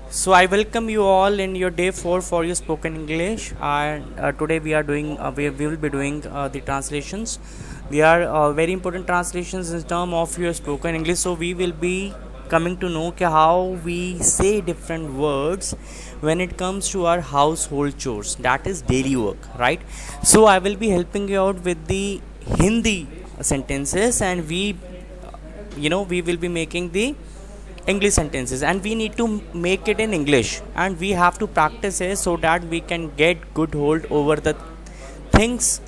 So I welcome you all in your day 4 for your spoken English. And today we are doing we will be doing the translations. We are very important translations in term of your spoken English. So we will be coming to know how we say different words when it comes to our household chores. That is daily work, right? So I will be helping you out with the Hindi sentences, and we will be making the English sentences, and we need to make it in English, and we have to practice it so that we can get good hold over the things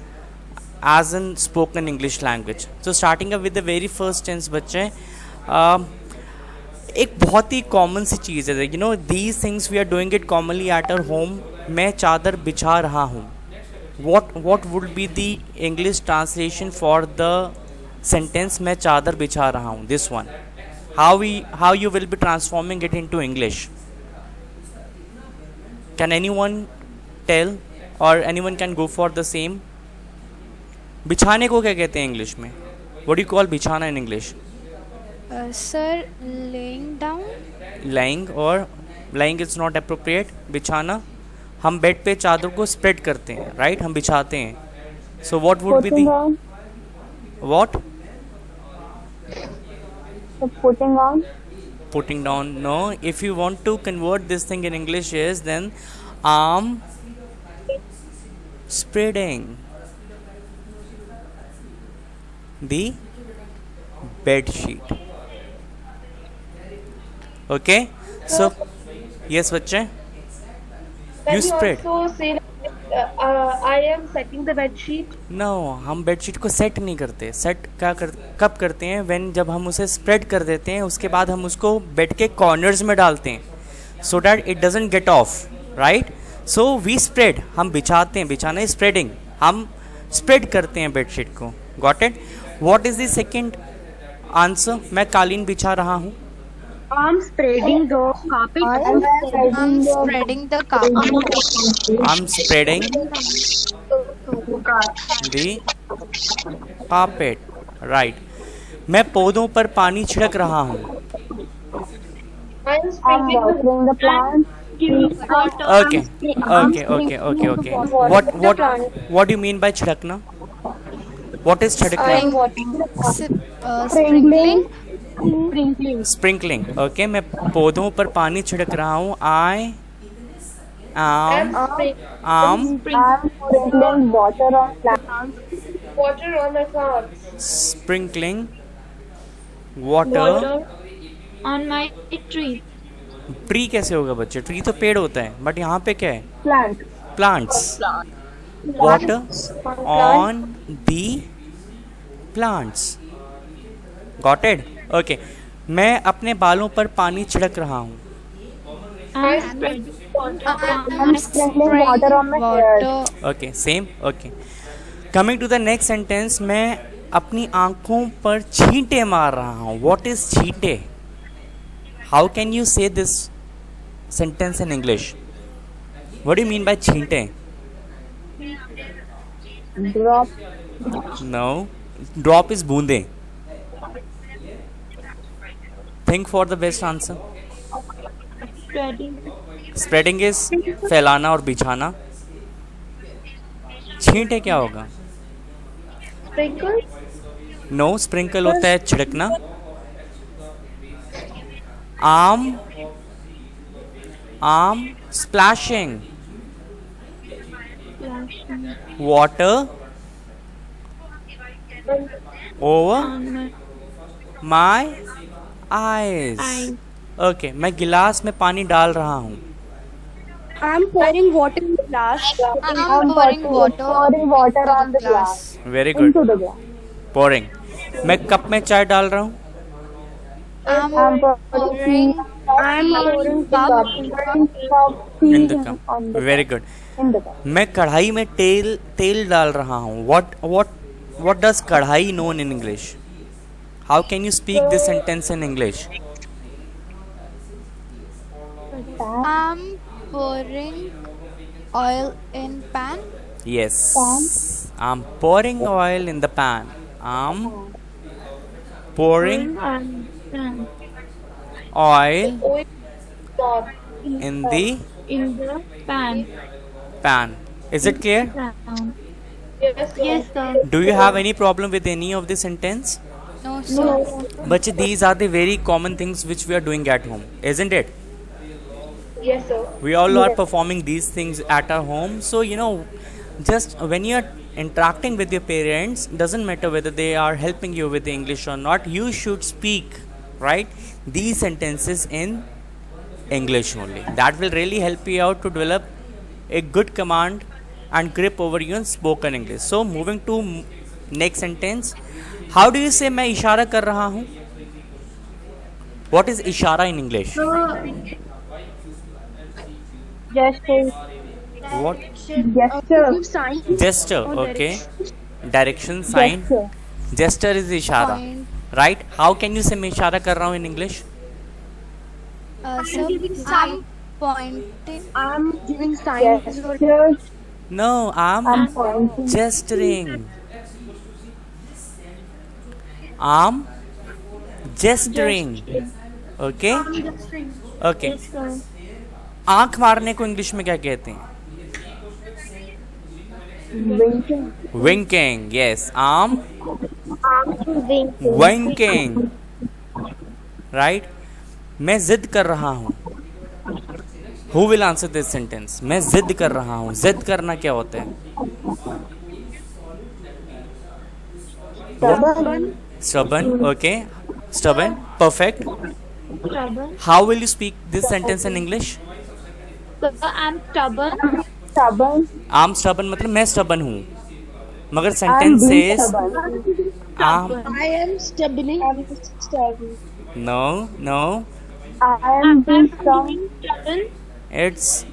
as in spoken English language. So starting up with the very first tense बच्चे एक बहुत ही common सी चीज़ है, these things we are doing it commonly at our home. मैं चादर बिछा रहा हूँ. what would be the English translation for the sentence मैं चादर बिछा रहा हूँ? This one. How you will be transforming it into English? Can anyone tell, or anyone can go for the same? बिछाने को क्या कहते हैं इंग्लिश में? What do you call बिछाना in English? Sir, laying down. Lying, or lying is not appropriate. बिछाना, हम bed पे चादर को स्प्रेड करते हैं, राइट? हम बिछाते हैं. So what would be the what? Putting on. Putting down. No, if you want to convert this thing in English is then arm spreading the bed sheet. Okay, so yes बच्चे, you spread. Also say I am setting the bed sheet. No, हम bedsheet को set नहीं करते. Set कब करते हैं? When जब हम उसे स्प्रेड कर देते हैं, उसके बाद हम उसको बेड के कॉर्नर्स में डालते हैं so that it doesn't get off, right? So we spread, हम बिछाते हैं. बिछाना इज स्प्रेडिंग. हम स्प्रेड करते हैं बेडशीट को. Got it? What is the second answer? मैं कालीन बिछा रहा हूँ. I'm spreading the carpet. I'm spreading the carpet. I'm spreading the carpet. Right. मैं पौधों पर पानी छिड़क रहा हूँ. I'm watering the plant. Okay. What do you mean by छिड़कना? What is छिड़कना? Sprinkling. Sprinkling. Okay, मैं पौधों पर पानी छिड़क रहा हूँ. I am sprinkling water on plants. Water on the plants. sprinkling water On my tree. Tree कैसे होगा बच्चे? ट्री तो पेड़ होता है, बट यहाँ पे क्या है? Plant. Plants. Water on the plants. Got it? Okay. मैं अपने बालों पर पानी छिड़क रहा हूँ. I'm sprinkling water on my hair. Okay, same. Okay, coming to the next sentence. मैं अपनी आंखों पर छींटे मार रहा हूँ. व्हाट इज छींटे? How can you say this sentence in English? What do you mean by छींटे? Drop. नो, ड्रॉप इज बूंदे. Think for the best answer. Spreading is फैलाना और बिछाना. छींटे क्या होगा? Sprinkle. नो, स्प्रिंकल होता है छिड़कना. आम splashing water over my eyes. Okay, मैं गिलास में पानी डाल रहा हूँ. I'm pouring water in the glass. I'm pouring water on the glass. Very good. Into the glass. Pouring. मैं कप में चाय डाल रहा हूँ. I'm I'm pouring pouring cup in the cup. Very good. in the cup. मैं कढ़ाई में तेल डाल रहा हूँ. what does कढ़ाई known in English? How can you speak this sentence in English? I'm pouring oil in pan. Yes. I'm pouring oil in the pan. I'm pouring oil In the In the pan. pan. Is it clear? Pan. Yes, sir. Yes, sir. Do you have any problem with any of the sentence? No, sir. But these are the very common things which we are doing at home, isn't it? Yes, sir. We all are performing these things at our home. So, just when you are interacting with your parents, doesn't matter whether they are helping you with the English or not, you should speak, right? These sentences in English only. That will really help you out to develop a good command and grip over your spoken English. So, moving to next sentence. How do you say मैं इशारा कर रहा हूँ? What is इशारा in English? Gesture. What? Gesture. Sign. Gesture, okay. Direction, sign. Gesture is इशारा, Point. right? How can you say मैं इशारा कर रहा हूँ in English? Sir, I'm pointing. I'm giving signs. No, I'm gesturing. I'm gesturing. Okay? Okay. Yes, sir. आंख मारने को English में क्या कहते हैं? Winking. Yes, I'm winking. Right? मैं जिद कर रहा हूँ. Who will answer this sentence? मैं जिद कर रहा हूँ. जिद करना क्या होता है? Stubborn. Okay. Stubborn. Perfect. Stubborn. How will you speak this sentence in English? Sir, I'm stubborn. I'm stubborn मतलब मैं stubborn हूँ. मगर sentence says I'm I am stubborn. no. I'm being stubborn. It's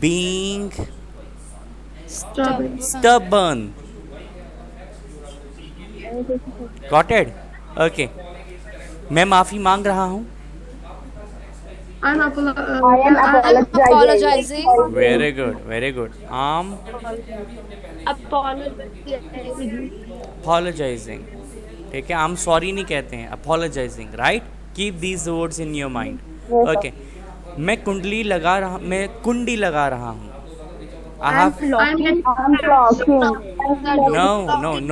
being stubborn. Got it? Okay. मैं माफी मांग रहा हूँ. I'm Apologizing. Very good. Very good. I'm apologizing. ठीक है. I'm sorry नहीं कहते हैं. Apologizing. Right? Keep these words in your mind. Okay. मैं कुंडी लगा रहा हूँ. I have no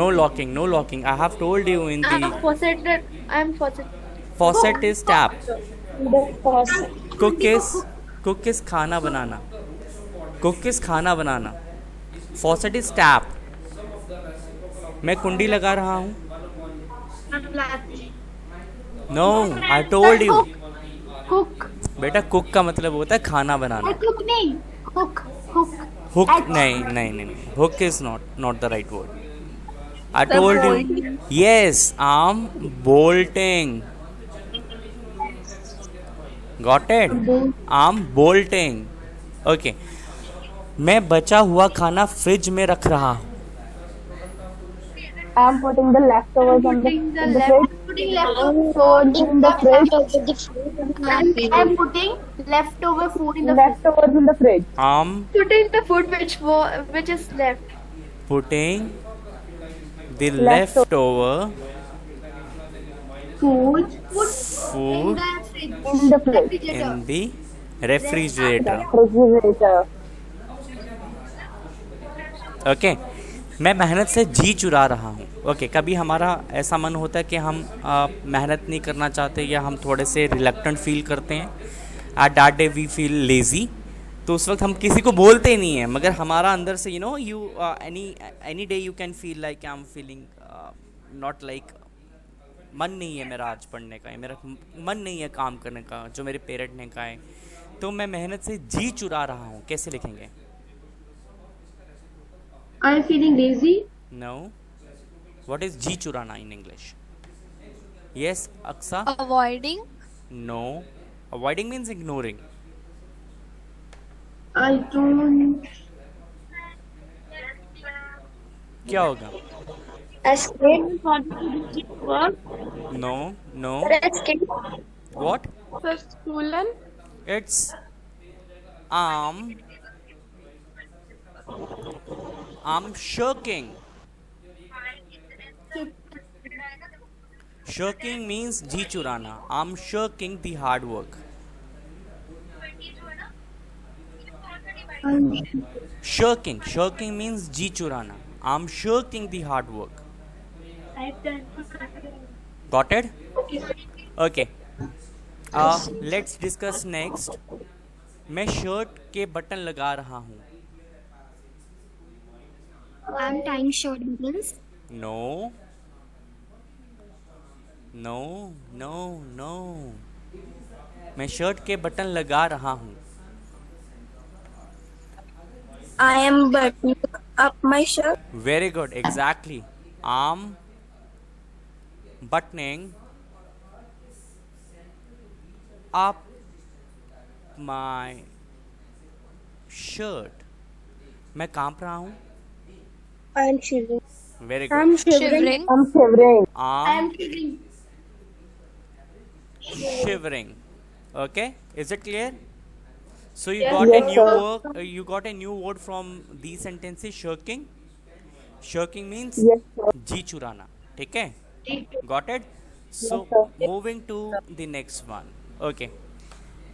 locking. I have told you in the faucet is tap. Cook is खाना बनाना. Cook is खाना बनाना. Faucet is tap. मैं कुंडी लगा रहा हूँ. No, I told you. Cook. बेटा cook का मतलब होता है खाना बनाना. Cook नहीं. Hook. Hook नहीं. Hook is not the right word. I told you. Yes, I'm bolting. Got it? I'm bolting. Okay. मैं बचा हुआ खाना फ्रिज में रख रहा हूँ. I'm putting the leftovers in the fridge. Putting leftovers in the fridge. I'm putting leftover food in the fridge. Leftovers in the fridge. I'm Putting the food which is left. putting the leftover Food food In the fridge. in the refrigerator. Refrigerator. Okay. मैं मेहनत से जी चुरा रहा हूँ. Okay. कभी हमारा ऐसा मन होता है कि हम मेहनत नहीं करना चाहते या हम थोड़े से रिलक्टेंट फील करते हैं. At that day we feel lazy. तो उस वक्त हम किसी को बोलते ही नहीं हैं, मगर हमारा अंदर से you any day you can feel like I am feeling not like मन नहीं है मेरा आज पढ़ने का, मेरा मन नहीं है काम करने का जो मेरे पेरेंट ने कहा है. तो मैं मेहनत से जी चुरा रहा हूँ. कैसे लिखेंगे? I'm feeling lazy. No. What is जी चुराना in English? Yes, Aksa? Avoiding. No. Avoiding means ignoring. I don't. क्या होगा? Escape. No. Escape. What? Stolen. It's I'm shirking. Shirking means जी चुराना. I'm shirking the hard work. Shirking. Shirking means जी चुराना. I'm shirking the hard work. Got it? Okay. Let's discuss next. मैं shirt के button लगा रहा हूँ. I'm tying shirt buttons. No. No, no, no. मैं shirt के button लगा रहा हूँ. I am buttoning up my shirt. Very good. Exactly. I'm buttoning up my shirt. मैं कांप रहा हूँ. I am shivering. Very good. I'm shivering. I'm shivering. I'm shivering. shivering. Okay, is it clear? So you got a new word. You got a new word from these sentences. Shirking. Shirking means Yes, sir. जी चुराना. ठीक है? Got it? So moving to the next one. Okay.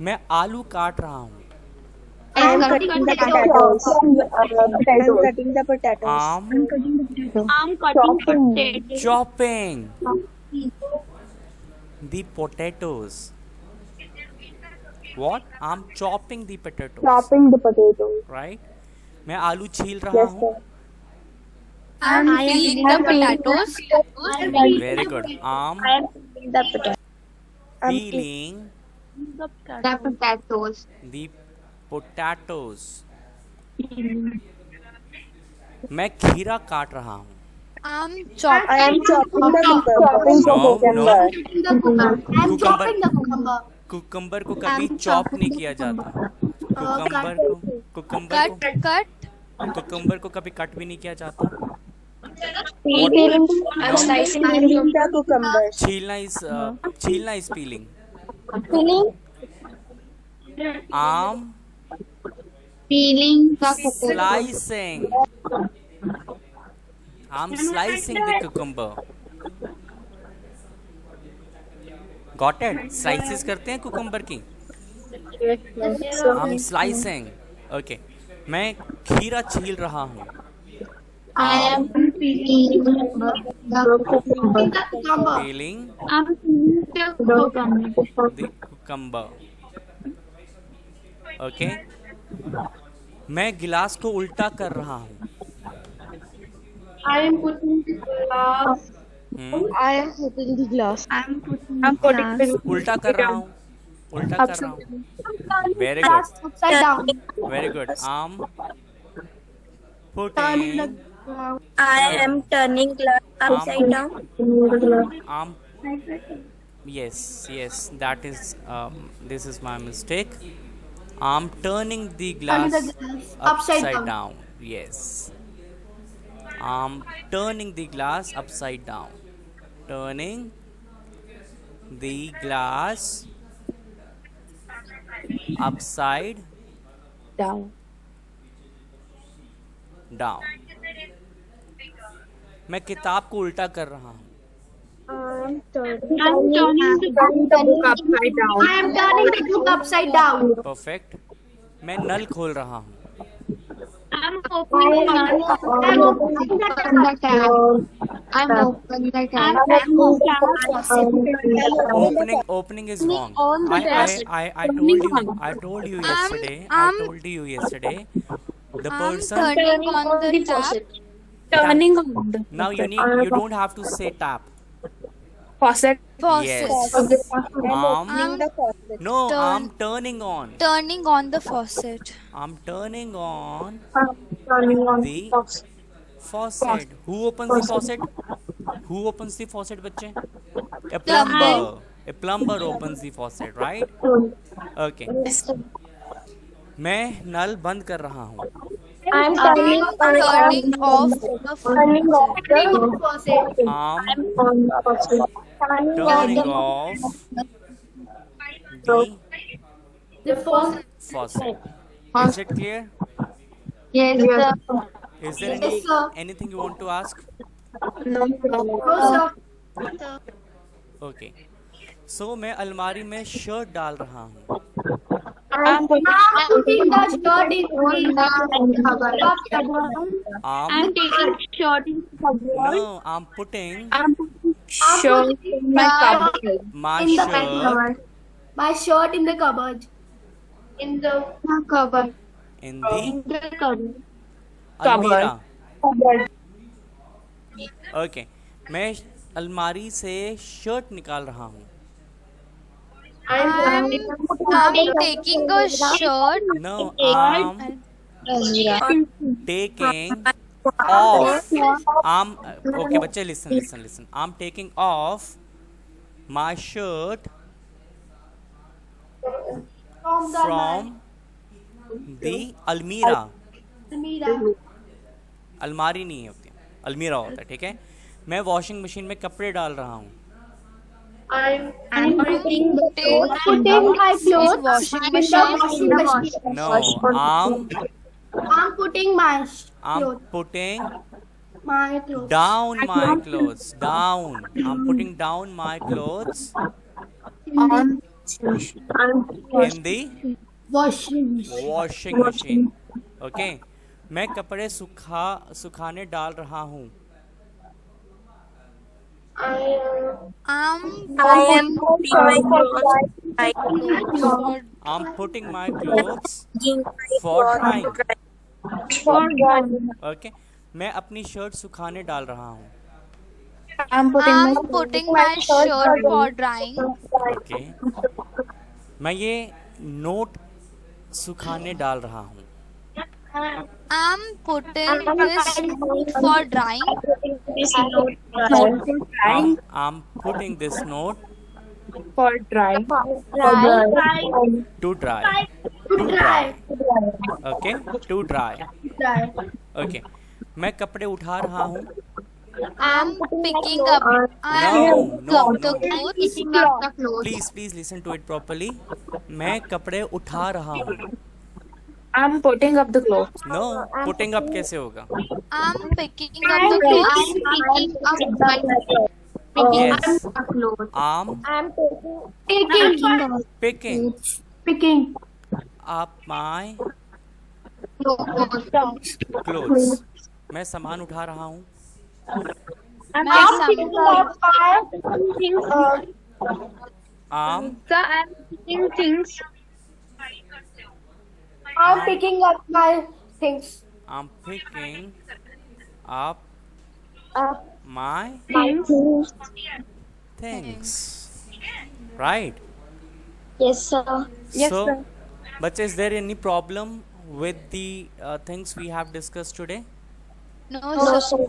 मैं आलू काट रहा हूँ. I am cutting the potatoes. Potatoes. Cutting the potatoes. I'm I'm cutting potatoes. chopping the potatoes. What? I'm chopping the potatoes. Chopping the potatoes. Right? मैं आलू छील रहा Yes, हूँ. sir. I'm peeling the potatoes. Very good. I'm I am peeling the potatoes. peeling The potatoes. the potatoes. मैं खीरा काट रहा हूँ. I'm I am chopping the Chopping the No, cucumber. I am Cucumber. chopping the cucumber. Cucumber को कभी chop नहीं किया जाता. कुकम्बर को कभी कट भी नहीं किया जाता. Peeling. I'm slicing the cucumbers. छीलना is peeling. Peeling. I'm Peeling the cucumber. slicing. I'm slicing the cucumber. Got it? Slices करते हैं कुकम्बर की. I'm slicing. Okay. मैं खीरा छील रहा हूँ. I am peeling the cucumber. Peeling I'm peeling the cucumber. the cucumber. Okay. मैं गिलास को उल्टा कर रहा हूँ. I am putting the glass. I am putting the glass. I'm putting the उल्टा कर रहा हूँ. उल्टा कर रहा हूँ. Very good. upside down. Very good. I'm putting. I am turning glass upside down. I'm. Yes. That is. This is my mistake. I'm turning the glass upside down. Yes. I'm turning the glass upside down. Turning the glass upside Down. down. मैं किताब को उल्टा कर रहा हूँ. I'm turning the book upside down. I am turning the book upside down. Perfect. मैं नल खोल रहा हूँ. I'm opening the tap. I'm opening the tap. Opening is wrong. on the I told you yesterday. I told you yesterday. The I'm person. turning on the tap. Turning on the Now you don't have to say tap. faucet. Yes. Faucet. I'm no. Turn. I'm turning on. Turning on the faucet. I'm turning on Turning on the faucet. Who opens the faucet? Who opens the faucet, बच्चे? A plumber. A plumber opens the faucet, right? Okay. मैं नल बंद कर रहा हूँ. I'm Turning off the faucet. I'm on the faucet. turning off the faucet. Is it clear? Yes, sir. Is there anything you want to ask? No, Okay. So मैं अलमारी में shirt डाल रहा हूँ. I'm putting the shirt in the cupboard. I'm taking shirt in the cupboard. no, I'm putting I'm putting shirt in my cupboard. my In the shirt cupboard. My shirt in the cupboard. In the cupboard. in the The cupboard. अलमीरा. Okay, मैं अलमारी से shirt निकाल रहा हूँ. I'm taking a shirt. No, I'm taking off. I'm okay, बच्चे listen. I'm taking off my shirt from the अलमीरा. अलमारी नहीं होती, अलमीरा होता है. ठीक है, मैं वॉशिंग मशीन में कपड़े डाल रहा हूँ. I'm putting my clothes washing in the washing machine. No, I'm putting my clothes. putting My clothes. down my clothes. Down. I'm putting down my clothes I'm in the washing machine. washing machine. Okay. मैं कपड़े सुखाने डाल रहा हूँ. I'm I'm putting my clothes for drying. Okay. मैं अपनी shirt सुखाने डाल रहा हूँ. I'm putting my shirt for drying. Okay. मैं ये नोट सुखाने डाल रहा हूँ. I'm putting this for drying. I'm putting this note For drying. to dry. To dry. Okay. To dry. Okay. मैं कपड़े उठा रहा हूँ. I'm picking up. No. the clothes. Please listen to it properly. मैं कपड़े उठा रहा हूँ. I'm putting up the clothes. No, putting up कैसे होगा? I'm picking up the clothes. Yes. I'm picking up my clothes. मैं सामान उठा रहा हूँ. I'm I'm picking up my things. I'm picking up my things. Right? Yes, sir. So, but is there any problem with the things we have discussed today? No, sir.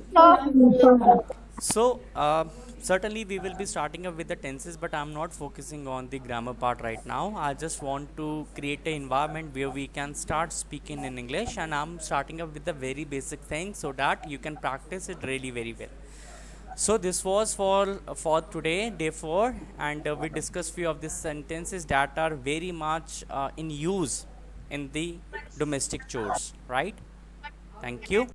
So, certainly we will be starting up with the tenses, but I'm not focusing on the grammar part right now. I just want to create an environment where we can start speaking in English, and I'm starting up with the very basic things so that you can practice it really very well. So this was for today, day 4, and we discussed few of these sentences that are very much in use in the domestic chores, right? Thank you.